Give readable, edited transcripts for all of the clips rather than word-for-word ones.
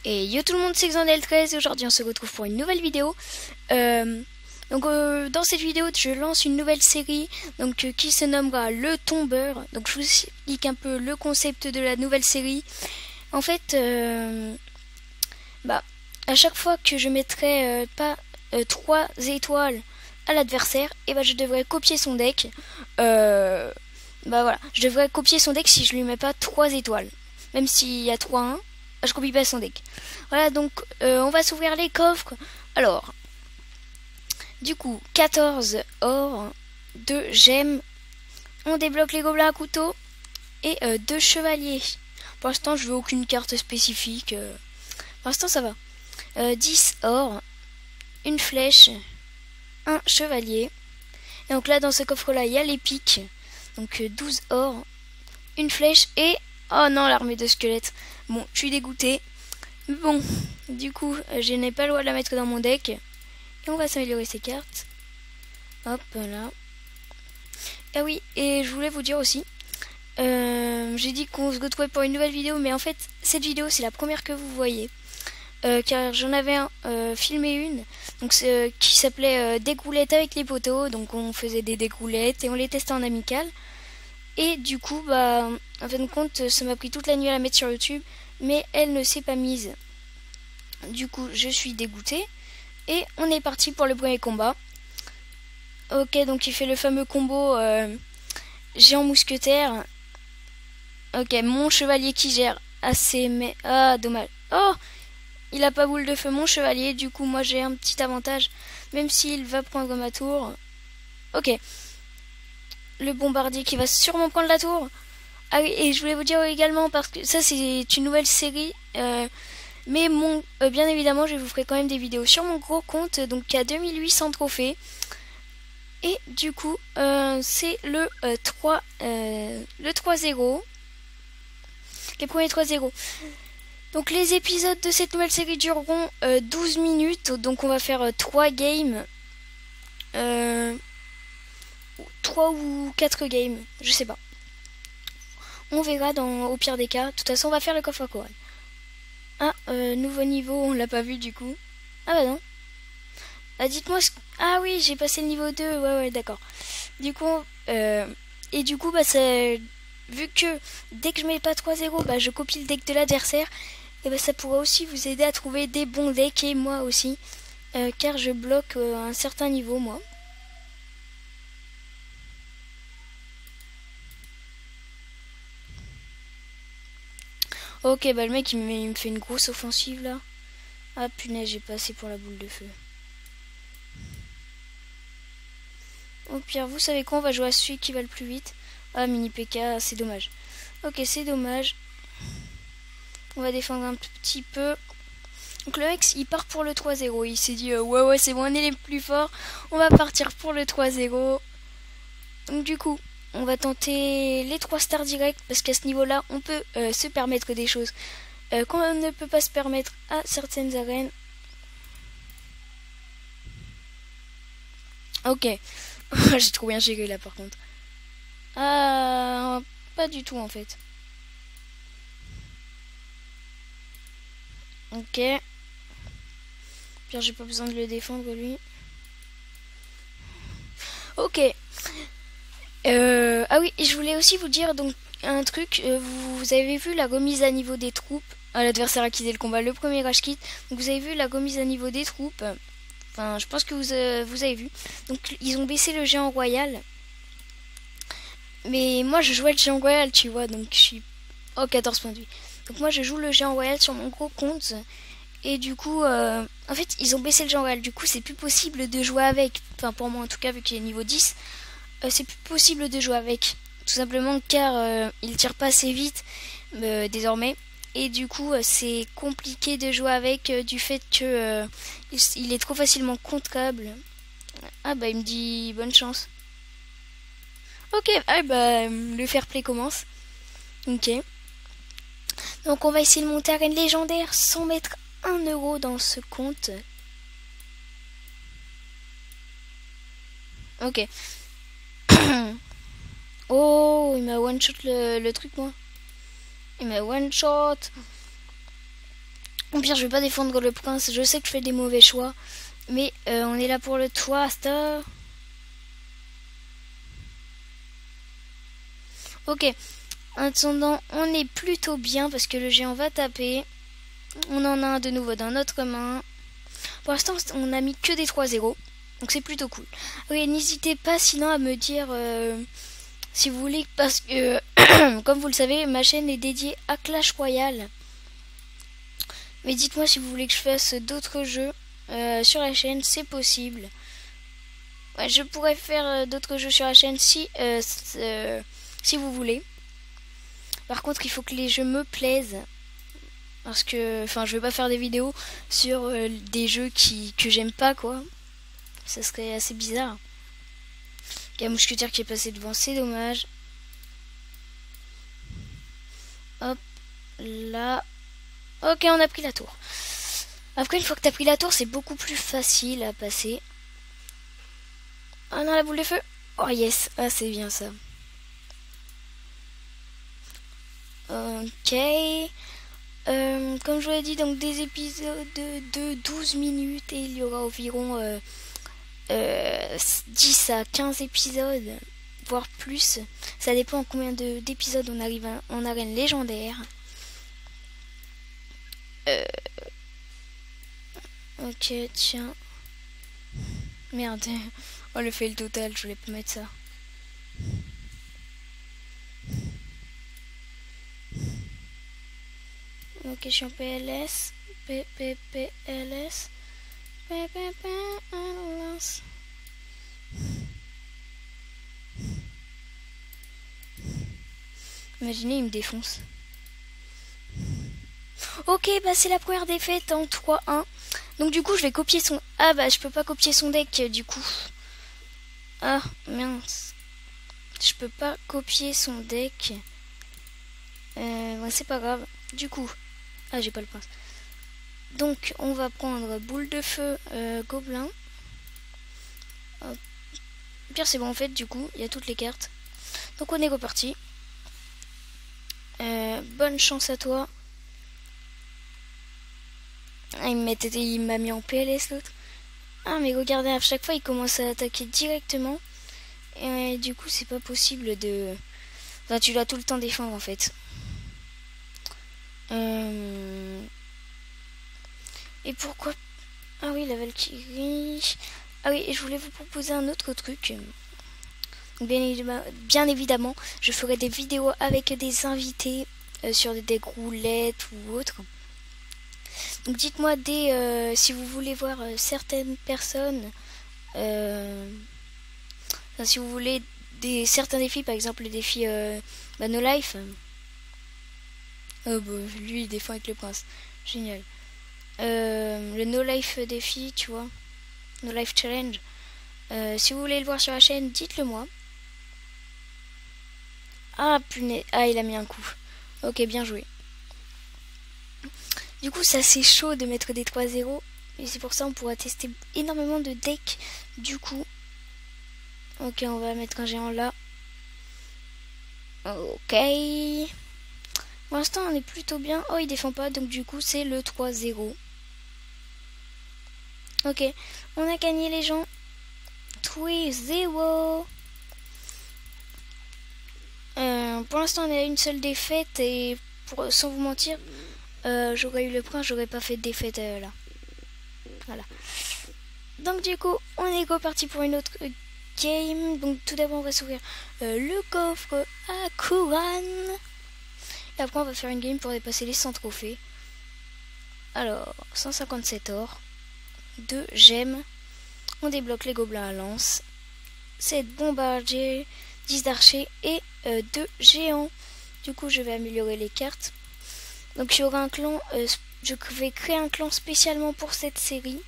Et yo tout le monde, c'est Xandel13 et aujourd'hui on se retrouve pour une nouvelle vidéo. Dans cette vidéo je lance une nouvelle série qui se nommera Le Tombeur. Donc je vous explique un peu le concept de la nouvelle série. En fait, à chaque fois que je mettrai pas 3 étoiles à l'adversaire, et je devrais copier son deck. Voilà, je devrais copier son deck si je lui mets pas 3 étoiles. Même s'il y a 3-1, je copie pas son deck. Voilà, donc on va s'ouvrir les coffres. Alors, du coup, 14 or, 2 gemmes, on débloque les gobelins à couteau et 2 chevaliers. Pour l'instant, je veux aucune carte spécifique. Pour l'instant, ça va. 10 or, une flèche, un chevalier. Et donc là, dans ce coffre-là, il y a les piques. Donc 12 or, une flèche et... Oh non, l'armée de squelettes. Bon, je suis dégoûtée. Bon, du coup, je n'ai pas le droit de la mettre dans mon deck. Et on va s'améliorer ces cartes. Hop, là. Ah oui, et je voulais vous dire aussi, j'ai dit qu'on se retrouvait pour une nouvelle vidéo, mais en fait, cette vidéo, c'est la première que vous voyez. Car j'en avais filmé une qui s'appelait Dégoulettes avec les poteaux. Donc on faisait des dégoulettes et on les testait en amical. Et du coup, en fin de compte, ça m'a pris toute la nuit à la mettre sur YouTube, mais elle ne s'est pas mise. Du coup, je suis dégoûtée. Et on est parti pour le premier combat. Ok, donc il fait le fameux combo géant mousquetaire. Ok, mon chevalier qui gère assez, mais... Ah, dommage. Oh, il a pas boule de feu, mon chevalier. Du coup, moi, j'ai un petit avantage, même s'il va prendre ma tour. Ok. Le bombardier qui va sûrement prendre la tour. Ah oui, et je voulais vous dire également, parce que ça, c'est une nouvelle série... mais bien évidemment, je vous ferai quand même des vidéos sur mon gros compte, donc qui a 2800 trophées. Et du coup, c'est le 3-0. Les premiers 3-0. Donc les épisodes de cette nouvelle série dureront 12 minutes. Donc on va faire 3 games. 3 ou 4 games, je sais pas. On verra au pire des cas. De toute façon, on va faire le coffre à couronne. Ah, nouveau niveau, on l'a pas vu du coup. Ah bah non. Ah, dites-moi Ah oui, j'ai passé le niveau 2. Ouais, d'accord. Du coup, et du coup, vu que dès que je mets pas 3-0, je copie le deck de l'adversaire, et ça pourra aussi vous aider à trouver des bons decks, et moi aussi, car je bloque un certain niveau, moi. Ok, le mec il me fait une grosse offensive là. Ah punaise, j'ai pas assez pour la boule de feu. Au pire, vous savez quoi, on va jouer à celui qui va le plus vite. Ah, mini PK, c'est dommage. Ok, c'est dommage. On va défendre un petit peu. Donc le mec, il part pour le 3-0. Il s'est dit, ouais, c'est bon, on est les plus forts. On va partir pour le 3-0. Donc du coup, on va tenter les 3 stars directs. Parce qu'à ce niveau-là, on peut se permettre des choses qu'on ne peut pas se permettre à certaines arènes. Ok. J'ai trop bien géré là par contre. Ah, pas du tout en fait. Ok. Bien, j'ai pas besoin de le défendre lui. Ok. Ah oui, et je voulais aussi vous dire donc un truc. Vous avez vu la remise à niveau des troupes. L'adversaire a quitté le combat, le premier rage kit. Donc vous avez vu la remise à niveau des troupes. Enfin, je pense que vous avez vu. Donc ils ont baissé le géant royal. Mais moi je jouais le géant royal, tu vois. Donc je suis... Oh, 14 points de vie. Donc moi je joue le géant royal sur mon gros compte. Et du coup, en fait, ils ont baissé le géant royal. Du coup, c'est plus possible de jouer avec. Enfin, pour moi en tout cas, vu qu'il est niveau 10. C'est plus possible de jouer avec. Tout simplement car il tire pas assez vite désormais. Et du coup, c'est compliqué de jouer avec du fait que il est trop facilement contrable. Ah il me dit bonne chance. Ok, le fair play commence. Ok. Donc on va essayer de monter arène légendaire sans mettre 1 euro dans ce compte. Ok. Oh, il m'a one shot le truc moi. Il m'a one shot. Au pire, je vais pas défendre le prince. Je sais que je fais des mauvais choix. Mais on est là pour le twist. Ok. En attendant, on est plutôt bien parce que le géant va taper. On en a un de nouveau dans notre main. Pour l'instant, on a mis que des 3-0. Donc c'est plutôt cool. Oui, n'hésitez pas sinon à me dire si vous voulez. Parce que, comme vous le savez, ma chaîne est dédiée à Clash Royale. Mais dites-moi si vous voulez que je fasse d'autres jeux sur la chaîne. C'est possible. Ouais, je pourrais faire d'autres jeux sur la chaîne si vous voulez. Par contre, il faut que les jeux me plaisent. Parce que, enfin, je vais pas faire des vidéos sur des jeux que j'aime pas, quoi. Ça serait assez bizarre. Il y a un mousquetaire qui est passé devant, c'est dommage. Hop, là. Ok, on a pris la tour. Après, une fois que t'as pris la tour, c'est beaucoup plus facile à passer. Ah non, la boule de feu. Oh yes, ah c'est bien ça. Ok. Comme je vous l'ai dit, donc des épisodes de 12 minutes et il y aura environ 10 à 15 épisodes, voire plus. Ça dépend combien d'épisodes on arrive en arène légendaire. Ok, tiens. Merde. Oh, le fail total, je voulais pas mettre ça. Ok, je suis en PLS. PLS. PLS. Imaginez, il me défonce. Ok, bah c'est la première défaite en 3-1. Donc du coup, je vais copier son... Ah bah, je peux pas copier son deck, du coup. Ah, mince. Je peux pas copier son deck. Ouais, c'est pas grave. Du coup... Ah, j'ai pas le prince. Donc, on va prendre boule de feu, gobelin. Hop. Pire, c'est bon, en fait, du coup, il y a toutes les cartes. Donc, on est reparti. Bonne chance à toi. Ah, il m'a mis en PLS, l'autre. Ah, mais regardez, à chaque fois, il commence à attaquer directement. Et du coup, c'est pas possible de... Enfin, tu dois tout le temps défendre, en fait. Et pourquoi... Ah oui, la Valkyrie... Ah oui, et je voulais vous proposer un autre truc. Bien évidemment, je ferai des vidéos avec des invités sur des decks roulettes ou autres. Donc dites-moi si vous voulez voir certaines personnes, si vous voulez certains défis, par exemple le défi No Life. Oh bah, lui il défend avec le prince, génial. Le No Life défi, tu vois, No Life Challenge. Si vous voulez le voir sur la chaîne, dites-le moi. Ah punaise, ah il a mis un coup. Ok, bien joué. Du coup, ça c'est chaud de mettre des 3-0. Et c'est pour ça on pourra tester énormément de decks. Du coup, ok, on va mettre un géant là. Ok. Pour l'instant, on est plutôt bien. Oh, il défend pas, donc du coup, c'est le 3-0. Ok, on a gagné les gens. 3-0. Pour l'instant, on a une seule défaite et sans vous mentir, j'aurais eu le prince, j'aurais pas fait de défaite là. Voilà. Donc du coup, on est reparti pour une autre game. Donc tout d'abord, on va s'ouvrir le coffre à couronne. Et après, on va faire une game pour dépasser les 100 trophées. Alors, 157 or, 2 gemmes. On débloque les gobelins à lance, 7 bombardiers, 10 d'archers et 2 géants. Du coup, je vais améliorer les cartes. Donc, il y aura un clan. Je vais créer un clan spécialement pour cette série.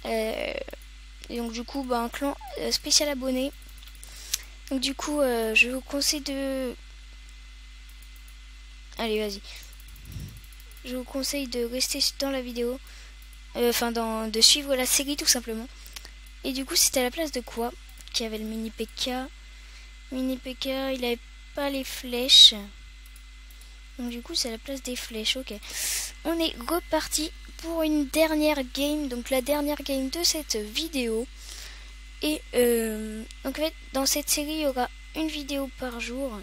Et donc, du coup, un clan spécial abonné. Donc, du coup, je vous conseille de... Allez, vas-y. Je vous conseille de rester dans la vidéo. Enfin, de suivre la série, tout simplement. Et du coup, c'était à la place de quoi qui avait le mini PK. Mini PK, il avait pas les flèches. Donc du coup c'est à la place des flèches. Ok. On est reparti pour une dernière game. Donc la dernière game de cette vidéo. Et donc en fait dans cette série il y aura une vidéo par jour.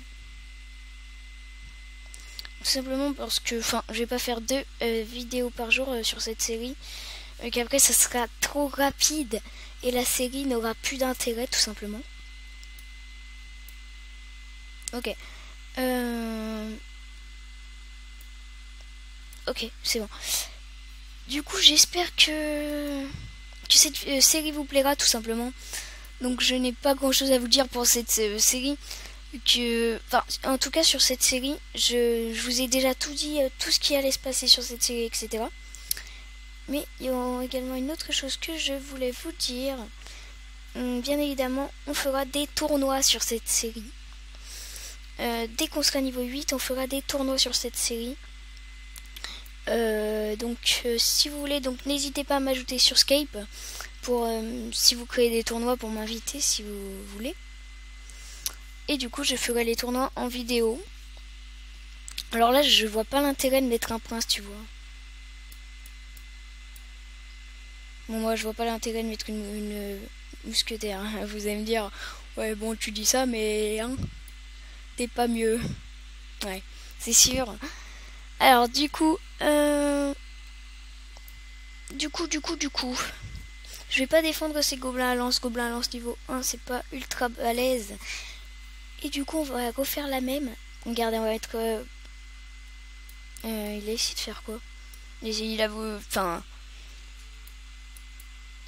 Tout simplement parce que je vais pas faire 2 vidéos par jour sur cette série. Qu'après ça sera trop rapide et la série n'aura plus d'intérêt tout simplement. Ok. Ok, c'est bon. Du coup, j'espère que cette série vous plaira tout simplement. Donc, je n'ai pas grand chose à vous dire pour cette série. En tout cas, sur cette série, je vous ai déjà tout dit, tout ce qui allait se passer sur cette série, etc. Mais il y a également une autre chose que je voulais vous dire. Bien évidemment, on fera des tournois sur cette série. Dès qu'on sera niveau 8, on fera des tournois sur cette série. Si vous voulez, donc n'hésitez pas à m'ajouter sur Skype pour si vous créez des tournois pour m'inviter si vous voulez. Et du coup, je ferai les tournois en vidéo. Alors là, je vois pas l'intérêt de mettre un prince, tu vois. Bon, moi, je vois pas l'intérêt de mettre une mousquetaire. Hein. Vous allez me dire, ouais, bon, tu dis ça, mais hein, t'es pas mieux. Ouais, c'est sûr. Alors, du coup, je vais pas défendre ces gobelins à lance. Gobelins à lance niveau 1, c'est pas ultra balèze. Et du coup, on va refaire la même. Regardez, on va être... il a essayé de faire quoi?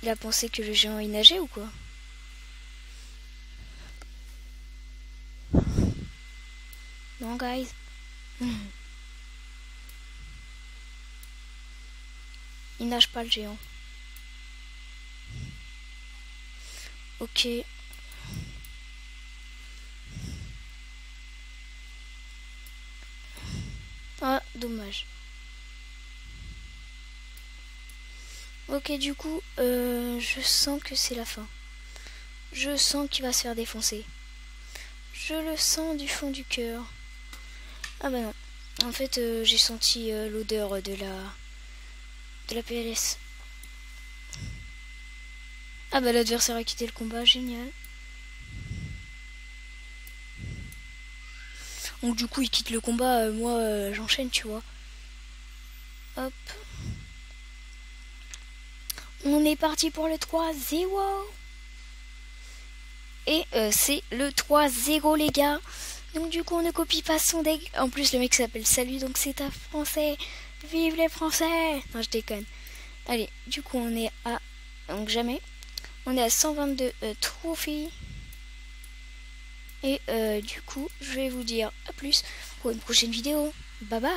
Il a pensé que le géant il nageait ou quoi? Non, guys. Il nage pas, le géant. Ok. Ah, dommage. Ok, du coup, je sens que c'est la fin. Je sens qu'il va se faire défoncer. Je le sens du fond du cœur. Ah bah non. En fait, j'ai senti l'odeur de la PLS. Ah bah l'adversaire a quitté le combat, génial. Donc du coup il quitte le combat, moi j'enchaîne, tu vois. Hop. On est parti pour le 3-0. Et c'est le 3-0 les gars. Donc du coup on ne copie pas son deck. En plus le mec s'appelle Salut, donc c'est un français. Vive les français. Non, je déconne. Allez, du coup on est à... Donc jamais. On est à 122 trophies. Et du coup je vais vous dire à plus pour une prochaine vidéo. Bye bye.